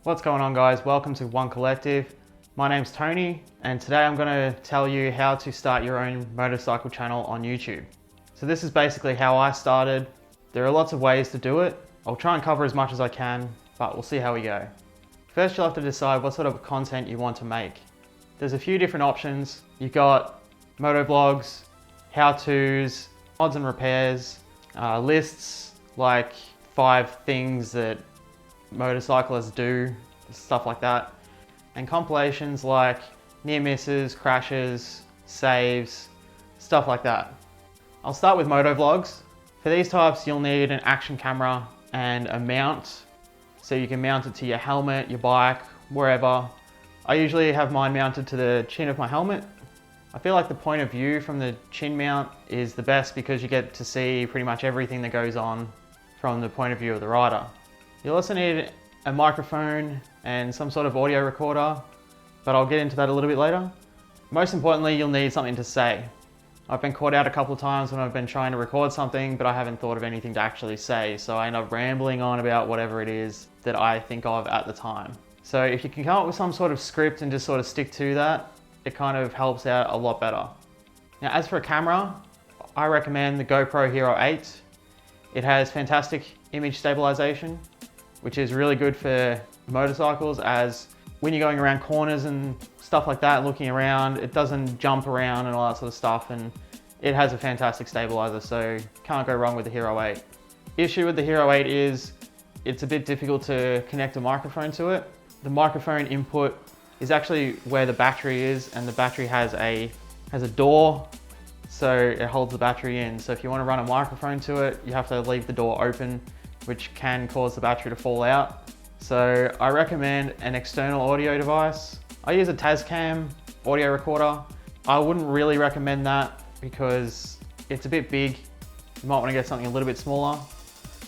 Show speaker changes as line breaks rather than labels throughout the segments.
What's going on, guys? Welcome to One Collective. My name's Tony, and today I'm going to tell you how to start your own motorcycle channel on YouTube. So this is basically how I started. There are lots of ways to do it. I'll try and cover as much as I can, but we'll see how we go. First, you'll have to decide what sort of content you want to make. There's a few different options. You've got motovlogs, how-tos, mods and repairs, lists like 5 things that motorcyclists do, stuff like that, and compilations like near misses, crashes, saves, stuff like that. I'll start with motovlogs. For these types, you'll need an action camera and a mount, so you can mount it to your helmet, your bike, wherever. I usually have mine mounted to the chin of my helmet. I feel like the point of view from the chin mount is the best because you get to see pretty much everything that goes on from the point of view of the rider. You'll also need a microphone and some sort of audio recorder, but I'll get into that a little bit later. Most importantly, you'll need something to say. I've been caught out a couple of times when I've been trying to record something, but I haven't thought of anything to actually say, so I end up rambling on about whatever it is that I think of at the time. So if you can come up with some sort of script and just sort of stick to that, it kind of helps out a lot better. Now, as for a camera, I recommend the GoPro Hero 8. It has fantastic image stabilization, which is really good for motorcycles, as when you're going around corners and stuff like that, looking around, it doesn't jump around and all that sort of stuff, and it has a fantastic stabilizer, so can't go wrong with the Hero 8. Issue with the Hero 8 is it's a bit difficult to connect a microphone to it. The microphone input is actually where the battery is, and the battery has a door, so it holds the battery in. So if you want to run a microphone to it, you have to leave the door open, which can cause the battery to fall out. So I recommend an external audio device. I use a Tascam audio recorder. I wouldn't really recommend that because it's a bit big. You might want to get something a little bit smaller,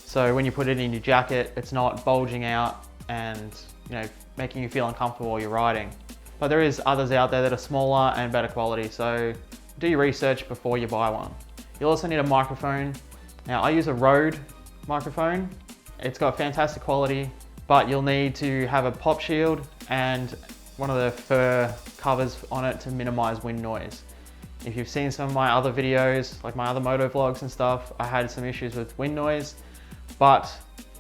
so when you put it in your jacket, it's not bulging out and making you feel uncomfortable while you're riding. But there is others out there that are smaller and better quality, so do your research before you buy one. You'll also need a microphone. Now, I use a Rode microphone. It's got fantastic quality, but you'll need to have a pop shield and one of the fur covers on it to minimize wind noise. If you've seen some of my other videos, like my other moto vlogs and stuff, I had some issues with wind noise, but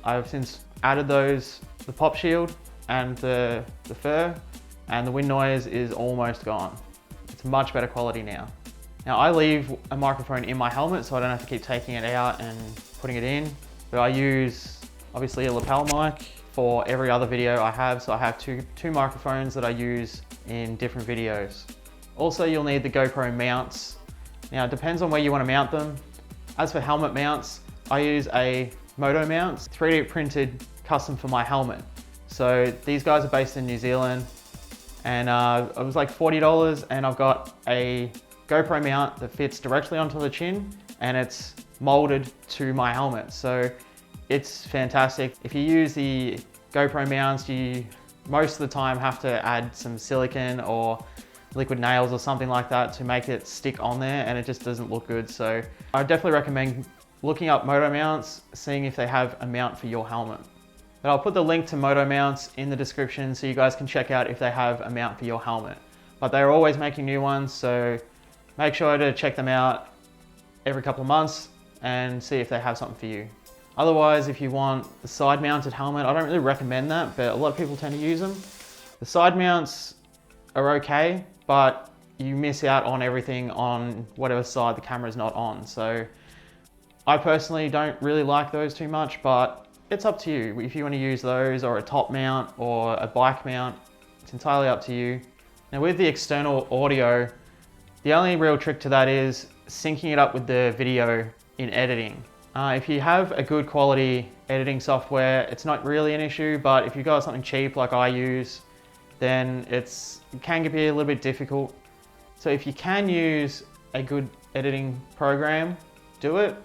I've since added the pop shield and the fur, and the wind noise is almost gone. It's much better quality now. Now, I leave a microphone in my helmet so I don't have to keep taking it out and putting it in, but I use obviously a lapel mic for every other video I have, so I have two microphones that I use in different videos. Also, you'll need the GoPro mounts. Now, it depends on where you want to mount them. As for helmet mounts, I use a Moto mount, 3D printed custom for my helmet. So these guys are based in New Zealand, and it was like $40, and I've got a GoPro mount that fits directly onto the chin, and it's molded to my helmet. So it's fantastic. If you use the GoPro mounts, you most of the time have to add some silicone or liquid nails or something like that to make it stick on there, and it just doesn't look good. So I definitely recommend looking up Moto mounts, seeing if they have a mount for your helmet. But I'll put the link to Moto mounts in the description so you guys can check out if they have a mount for your helmet. But they're always making new ones, so make sure to check them out every couple of months and see if they have something for you. Otherwise, if you want the side mounted helmet, I don't really recommend that, but a lot of people tend to use them. The side mounts are okay, but you miss out on everything on whatever side the camera is not on. So I personally don't really like those too much, but it's up to you. If you want to use those or a top mount or a bike mount, it's entirely up to you. Now, with the external audio, the only real trick to that is syncing it up with the video in editing. If you have a good quality editing software, it's not really an issue, but if you've got something cheap like I use, then it can be a little bit difficult. So if you can use a good editing program, do it.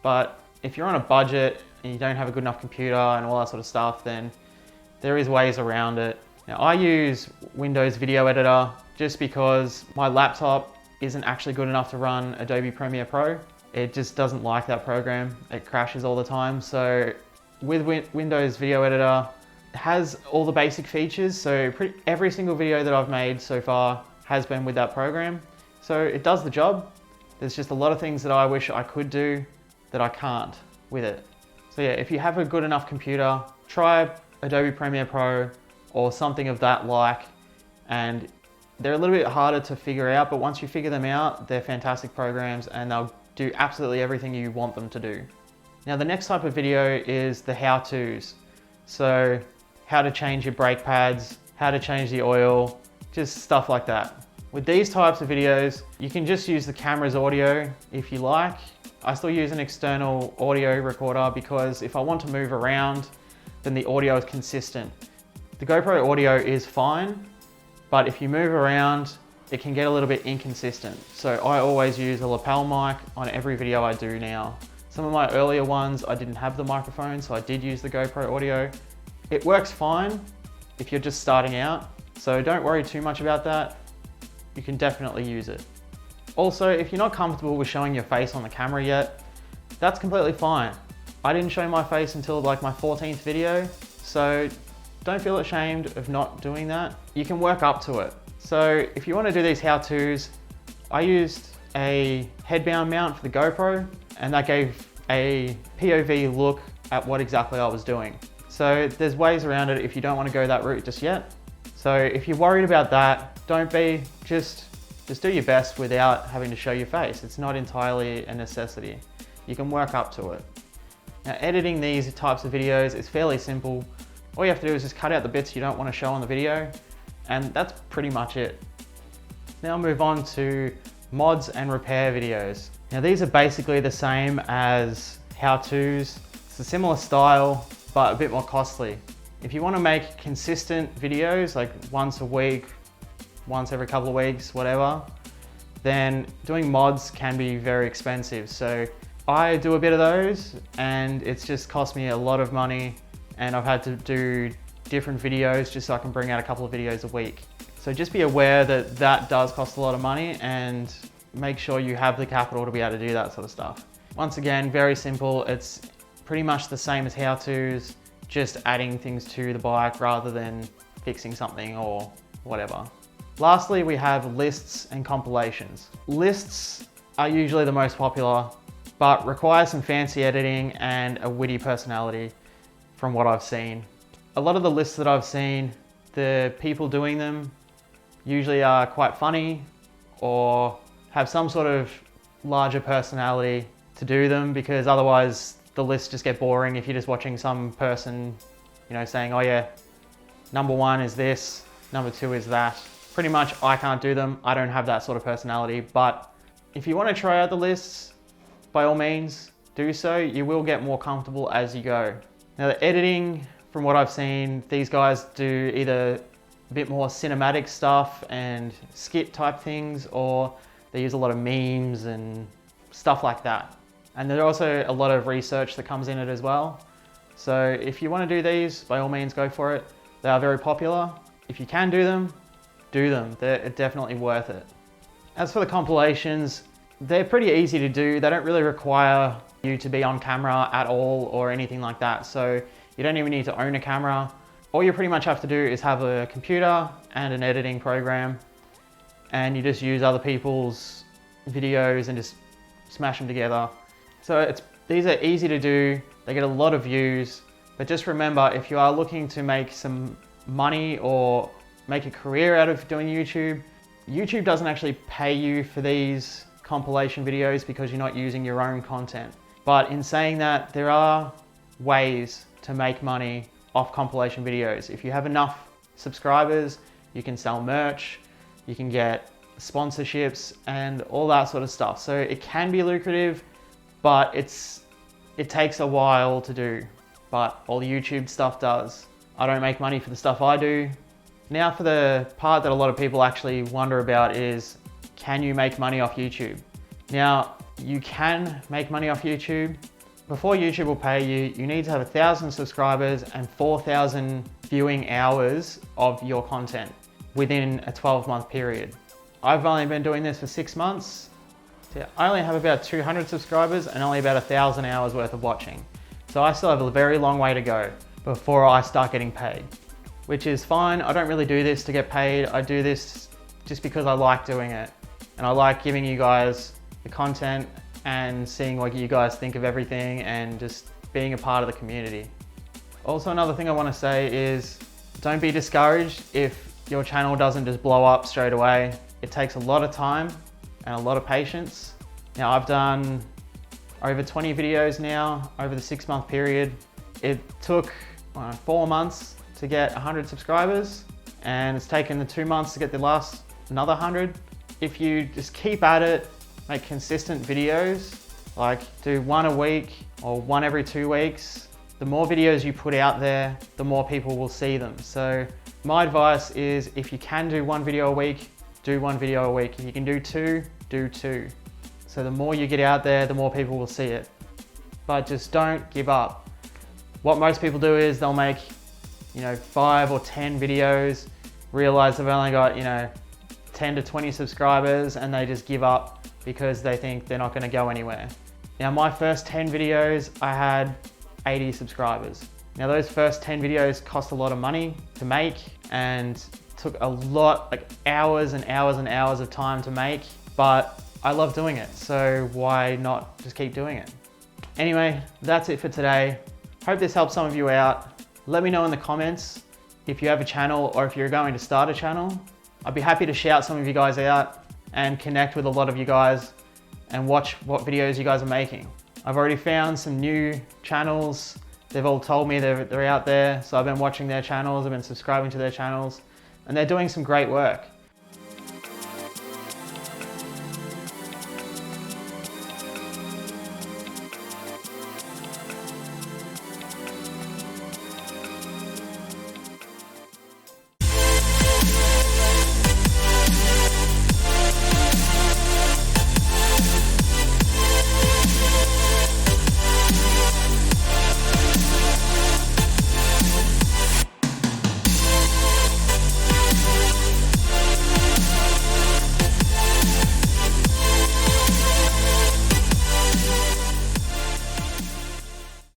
But if you're on a budget and you don't have a good enough computer and all that sort of stuff, then there is ways around it. Now, I use Windows Video Editor just because my laptop isn't actually good enough to run Adobe Premiere Pro. It just doesn't like that program. It crashes all the time. So with Windows Video Editor, has all the basic features. So every single video that I've made so far has been with that program. So it does the job. There's just a lot of things that I wish I could do that I can't with it. So yeah, if you have a good enough computer, try Adobe Premiere Pro or something of that like, and they're a little bit harder to figure out, but once you figure them out, they're fantastic programs and they'll do absolutely everything you want them to do. Now the next type of video is the how-tos. So how to change your brake pads, how to change the oil, just stuff like that. With these types of videos, you can just use the camera's audio if you like. I still use an external audio recorder because if I want to move around, then the audio is consistent. The GoPro audio is fine, but if you move around, it can get a little bit inconsistent. So I always use a lapel mic on every video I do now. Some of my earlier ones, I didn't have the microphone, so I did use the GoPro audio. It works fine if you're just starting out, so don't worry too much about that. You can definitely use it. Also, if you're not comfortable with showing your face on the camera yet, that's completely fine. I didn't show my face until like my 14th video, so don't feel ashamed of not doing that. You can work up to it. So if you want to do these how-tos, I used a headbound mount for the GoPro, and that gave a POV look at what exactly I was doing. So there's ways around it if you don't want to go that route just yet. So if you're worried about that, don't be, just do your best without having to show your face. It's not entirely a necessity. You can work up to it. Now editing these types of videos is fairly simple. All you have to do is just cut out the bits you don't want to show on the video, and that's pretty much it. Now move on to mods and repair videos. Now these are basically the same as how-tos. It's a similar style, but a bit more costly. If you want to make consistent videos, like once a week, once every couple of weeks, whatever, then doing mods can be very expensive. So I do a bit of those and it's just cost me a lot of money, and I've had to do different videos just so I can bring out a couple of videos a week. So just be aware that that does cost a lot of money, and make sure you have the capital to be able to do that sort of stuff. Once again, very simple. It's pretty much the same as how-tos, just adding things to the bike rather than fixing something or whatever. Lastly, we have lists and compilations. Lists are usually the most popular, but require some fancy editing and a witty personality from what I've seen. A lot of the lists that I've seen, the people doing them usually are quite funny or have some sort of larger personality to do them, because otherwise the lists just get boring if you're just watching some person, you know, saying, oh yeah, number one is this, number two is that. Pretty much I can't do them. I don't have that sort of personality, but if you want to try out the lists, by all means do so. You will get more comfortable as you go. Now the editing, from what I've seen, these guys do either a bit more cinematic stuff and skit type things, or they use a lot of memes and stuff like that. And there's also a lot of research that comes in it as well. So if you want to do these, by all means go for it. They are very popular. If you can do them, do them. They're definitely worth it. As for the compilations, they're pretty easy to do. They don't really require you to be on camera at all or anything like that. So you don't even need to own a camera. All you pretty much have to do is have a computer and an editing program, and you just use other people's videos and just smash them together. So these are easy to do. They get a lot of views, but just remember, if you are looking to make some money or make a career out of doing YouTube, YouTube doesn't actually pay you for these compilation videos because you're not using your own content. But in saying that, there are ways to make money off compilation videos. If you have enough subscribers, you can sell merch, you can get sponsorships and all that sort of stuff. So it can be lucrative, but it takes a while to do, but all the YouTube stuff does. I don't make money for the stuff I do. Now for the part that a lot of people actually wonder about is, can you make money off YouTube? Now, you can make money off YouTube. Before YouTube will pay you, you need to have 1,000 subscribers and 4,000 viewing hours of your content within a 12-month period. I've only been doing this for 6 months. So I only have about 200 subscribers and only about 1,000 hours worth of watching. So I still have a very long way to go. before I start getting paid, which is fine. I don't really do this to get paid. I do this just because I like doing it. And I like giving you guys the content and seeing what you guys think of everything and just being a part of the community. Also, another thing I want to say is don't be discouraged if your channel doesn't just blow up straight away. It takes a lot of time and a lot of patience. Now, I've done over 20 videos now over the 6-month period. It took 4 months to get 100 subscribers, and it's taken the 2 months to get the last another 100. If you just keep at it, make consistent videos, like do one a week or one every 2 weeks, the more videos you put out there, the more people will see them. So my advice is, if you can do one video a week, do one video a week. If you can do two, do two. So the more you get out there, the more people will see it. But just don't give up. What most people do is they'll make, 5 or 10 videos, realize they've only got, 10 to 20 subscribers, and they just give up because they think they're not going to go anywhere. Now, my first 10 videos, I had 80 subscribers. Now, those first 10 videos cost a lot of money to make and took a lot, like hours and hours and hours of time to make, but I love doing it, so why not just keep doing it? Anyway, that's it for today. Hope this helps some of you out. Let me know in the comments if you have a channel or if you're going to start a channel. I'd be happy to shout some of you guys out and connect with a lot of you guys and watch what videos you guys are making. I've already found some new channels. They've all told me they're out there, so I've been watching their channels, I've been subscribing to their channels, and they're doing some great work.